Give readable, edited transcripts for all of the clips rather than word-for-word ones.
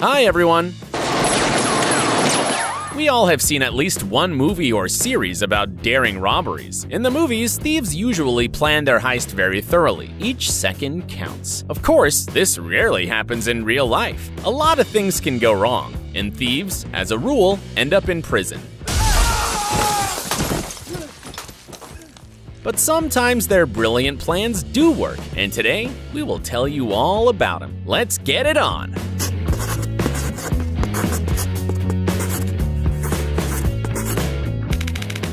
Hi everyone! We all have seen at least one movie or series about daring robberies. In the movies, thieves usually plan their heist very thoroughly. Each second counts. Of course, this rarely happens in real life. A lot of things can go wrong, and thieves, as a rule, end up in prison. But sometimes their brilliant plans do work, and today, we will tell you all about them. Let's get it on!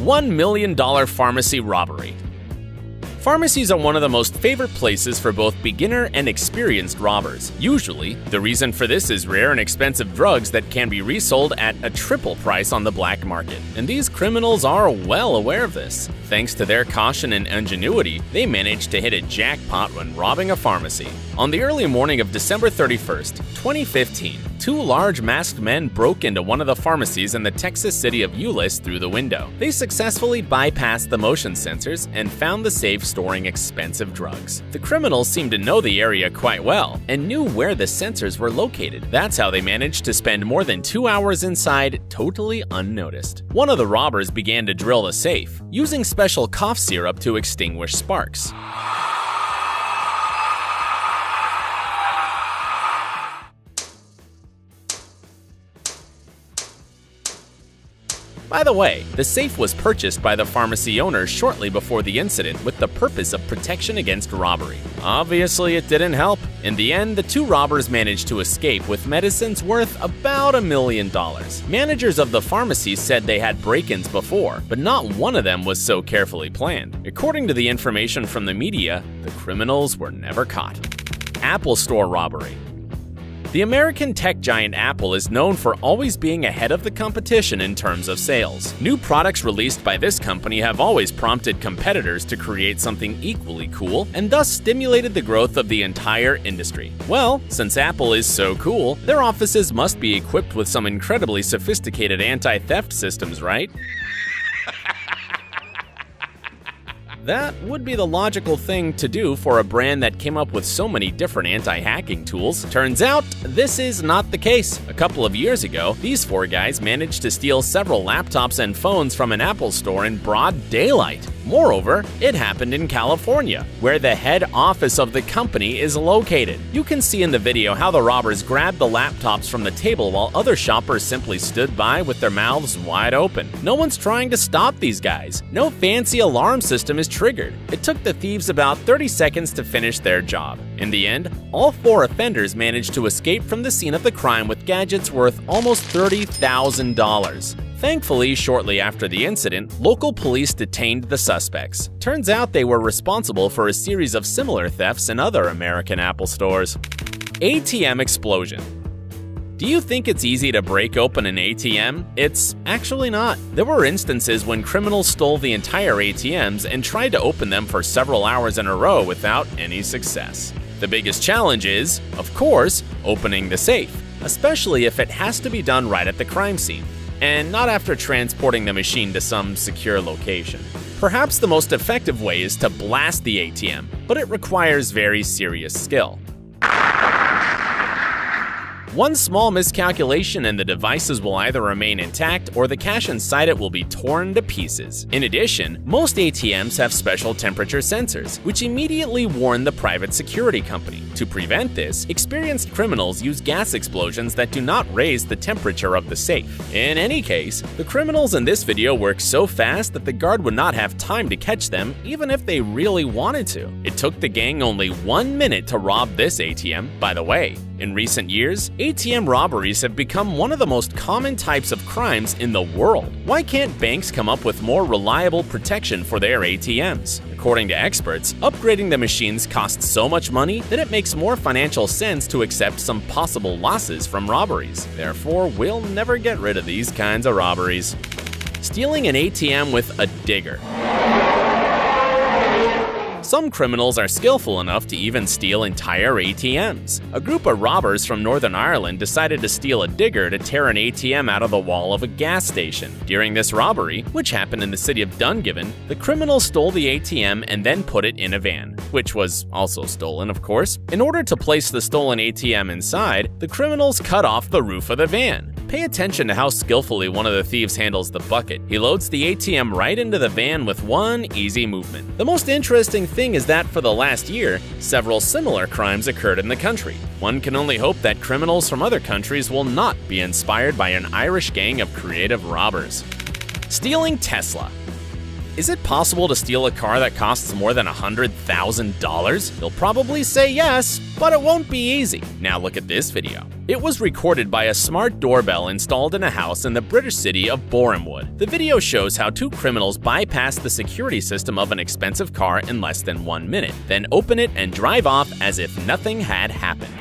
$1 million pharmacy robbery. Pharmacies are one of the most favorite places for both beginner and experienced robbers. Usually, the reason for this is rare and expensive drugs that can be resold at a triple price on the black market. And these criminals are well aware of this. Thanks to their caution and ingenuity, they managed to hit a jackpot when robbing a pharmacy. On the early morning of December 31st, 2015, two large masked men broke into one of the pharmacies in the Texas city of Euless through the window. They successfully bypassed the motion sensors and found the safe storing expensive drugs. The criminals seemed to know the area quite well and knew where the sensors were located. That's how they managed to spend more than 2 hours inside totally unnoticed. One of the robbers began to drill the safe, using special cough syrup to extinguish sparks. By the way, the safe was purchased by the pharmacy owner shortly before the incident with the purpose of protection against robbery. Obviously, it didn't help. In the end, the two robbers managed to escape with medicines worth about $1 million. Managers of the pharmacy said they had break-ins before, but not one of them was so carefully planned. According to the information from the media, the criminals were never caught. Apple Store robbery. The American tech giant Apple is known for always being ahead of the competition in terms of sales. New products released by this company have always prompted competitors to create something equally cool and thus stimulated the growth of the entire industry. Well, since Apple is so cool, their offices must be equipped with some incredibly sophisticated anti-theft systems, right? That would be the logical thing to do for a brand that came up with so many different anti-hacking tools. Turns out, this is not the case. A couple of years ago, these four guys managed to steal several laptops and phones from an Apple store in broad daylight. Moreover, it happened in California, where the head office of the company is located. You can see in the video how the robbers grabbed the laptops from the table while other shoppers simply stood by with their mouths wide open. No one's trying to stop these guys. No fancy alarm system is triggered. It took the thieves about 30 seconds to finish their job. In the end, all four offenders managed to escape from the scene of the crime with gadgets worth almost $30,000. Thankfully, shortly after the incident, local police detained the suspects. Turns out they were responsible for a series of similar thefts in other American Apple stores. ATM explosion. Do you think it's easy to break open an ATM? It's actually not. There were instances when criminals stole the entire ATMs and tried to open them for several hours in a row without any success. The biggest challenge is, of course, opening the safe, especially if it has to be done right at the crime scene, and not after transporting the machine to some secure location. Perhaps the most effective way is to blast the ATM, but it requires very serious skill. One small miscalculation and the devices will either remain intact or the cash inside it will be torn to pieces. In addition, most ATMs have special temperature sensors, which immediately warn the private security company. To prevent this, experienced criminals use gas explosions that do not raise the temperature of the safe. In any case, the criminals in this video work so fast that the guard would not have time to catch them even if they really wanted to. It took the gang only 1 minute to rob this ATM. By the way, in recent years, ATM robberies have become one of the most common types of crimes in the world. Why can't banks come up with more reliable protection for their ATMs? According to experts, upgrading the machines costs so much money that it makes more financial sense to accept some possible losses from robberies. Therefore, we'll never get rid of these kinds of robberies. Stealing an ATM with a digger. Some criminals are skillful enough to even steal entire ATMs. A group of robbers from Northern Ireland decided to steal a digger to tear an ATM out of the wall of a gas station. During this robbery, which happened in the city of Dungiven, the criminals stole the ATM and then put it in a van, which was also stolen, of course. In order to place the stolen ATM inside, the criminals cut off the roof of the van. Pay attention to how skillfully one of the thieves handles the bucket. He loads the ATM right into the van with one easy movement. The most interesting thing is that for the last year, several similar crimes occurred in the country. One can only hope that criminals from other countries will not be inspired by an Irish gang of creative robbers. Stealing Tesla. Is it possible to steal a car that costs more than $100,000? You'll probably say yes, but it won't be easy. Now look at this video. It was recorded by a smart doorbell installed in a house in the British city of Borehamwood. The video shows how two criminals bypass the security system of an expensive car in less than 1 minute, then open it and drive off as if nothing had happened.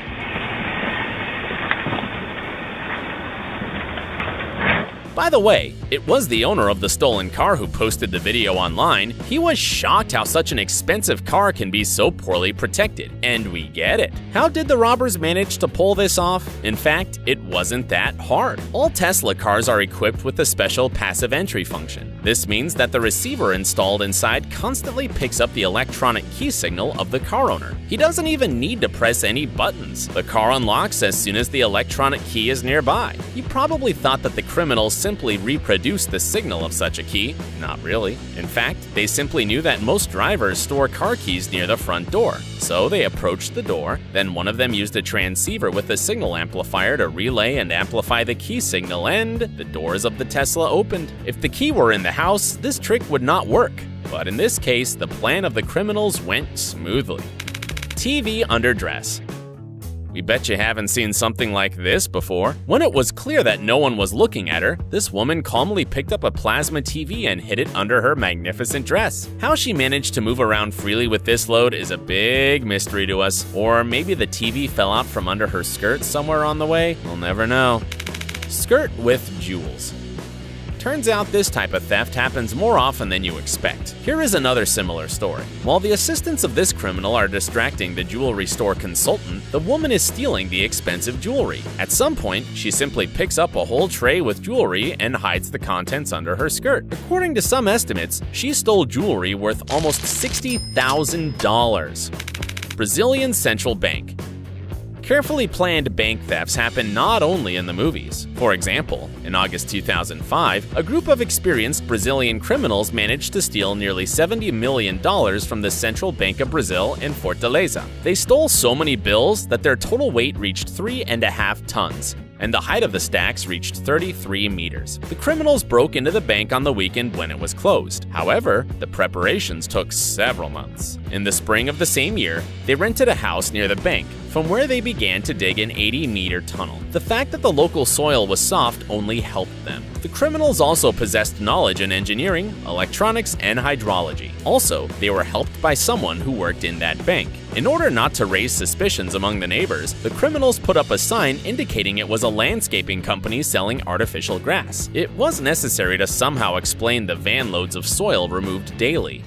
By the way, it was the owner of the stolen car who posted the video online. He was shocked how such an expensive car can be so poorly protected, and we get it. How did the robbers manage to pull this off? In fact, it wasn't that hard. All Tesla cars are equipped with a special passive entry function. This means that the receiver installed inside constantly picks up the electronic key signal of the car owner. He doesn't even need to press any buttons. The car unlocks as soon as the electronic key is nearby. You probably thought that the criminals simply reproduced the signal of such a key. Not really. In fact, they simply knew that most drivers store car keys near the front door. So they approached the door, then one of them used a transceiver with a signal amplifier to relay and amplify the key signal, and the doors of the Tesla opened. If the key were in the house, this trick would not work. But in this case, the plan of the criminals went smoothly. TV under dress. We bet you haven't seen something like this before. When it was clear that no one was looking at her, this woman calmly picked up a plasma TV and hid it under her magnificent dress. How she managed to move around freely with this load is a big mystery to us. Or maybe the TV fell out from under her skirt somewhere on the way? We'll never know. Skirt with jewels. Turns out this type of theft happens more often than you expect. Here is another similar story. While the assistants of this criminal are distracting the jewelry store consultant, the woman is stealing the expensive jewelry. At some point, she simply picks up a whole tray with jewelry and hides the contents under her skirt. According to some estimates, she stole jewelry worth almost $60,000. Brazilian Central Bank. Carefully planned bank thefts happen not only in the movies. For example, in August 2005, a group of experienced Brazilian criminals managed to steal nearly $70 million from the Central Bank of Brazil in Fortaleza. They stole so many bills that their total weight reached 3.5 tons. And the height of the stacks reached 33 meters. The criminals broke into the bank on the weekend when it was closed. However, the preparations took several months. In the spring of the same year, they rented a house near the bank, from where they began to dig an 80-meter tunnel. The fact that the local soil was soft only helped them. The criminals also possessed knowledge in engineering, electronics, and hydrology. Also, they were helped by someone who worked in that bank. In order not to raise suspicions among the neighbors, the criminals put up a sign indicating it was a landscaping company selling artificial grass. It was necessary to somehow explain the van loads of soil removed daily.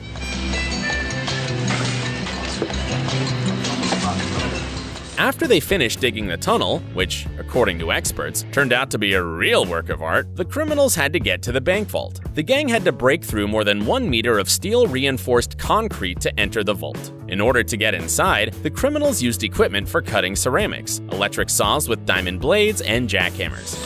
After they finished digging the tunnel, which, according to experts, turned out to be a real work of art, the criminals had to get to the bank vault. The gang had to break through more than 1 meter of steel-reinforced concrete to enter the vault. In order to get inside, the criminals used equipment for cutting ceramics, electric saws with diamond blades, and jackhammers.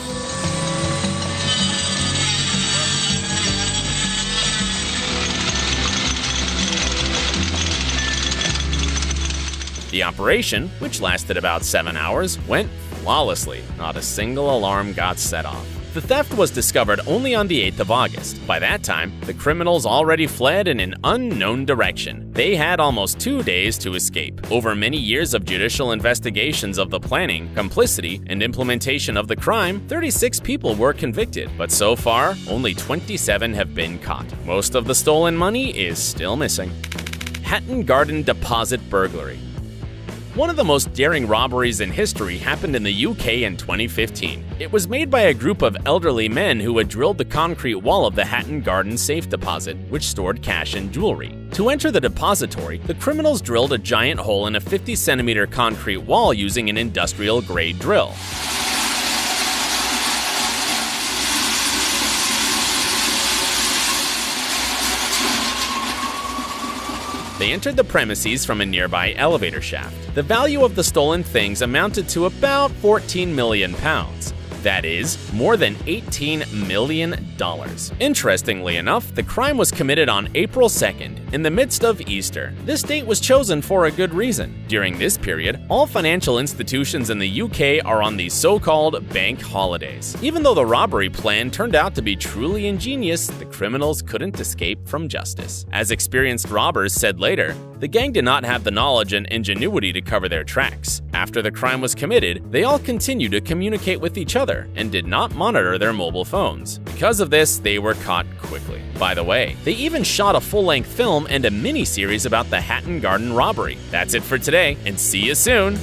The operation, which lasted about 7 hours, went flawlessly. Not a single alarm got set off. The theft was discovered only on the 8th of August. By that time, the criminals already fled in an unknown direction. They had almost 2 days to escape. Over many years of judicial investigations of the planning, complicity, and implementation of the crime, 36 people were convicted, but so far, only 27 have been caught. Most of the stolen money is still missing. Hatton Garden Deposit Burglary. One of the most daring robberies in history happened in the UK in 2015. It was made by a group of elderly men who had drilled the concrete wall of the Hatton Garden safe deposit, which stored cash and jewelry. To enter the depository, the criminals drilled a giant hole in a 50-centimeter concrete wall using an industrial-grade drill. They entered the premises from a nearby elevator shaft. The value of the stolen things amounted to about £14 million. That is, more than $18 million. Interestingly enough, the crime was committed on April 2nd, in the midst of Easter. This date was chosen for a good reason. During this period, all financial institutions in the UK are on the so-called bank holidays. Even though the robbery plan turned out to be truly ingenious, the criminals couldn't escape from justice. As experienced robbers said later, the gang did not have the knowledge and ingenuity to cover their tracks. After the crime was committed, they all continued to communicate with each other and did not monitor their mobile phones. Because of this, they were caught quickly. By the way, they even shot a full-length film and a mini-series about the Hatton Garden robbery. That's it for today, and see you soon!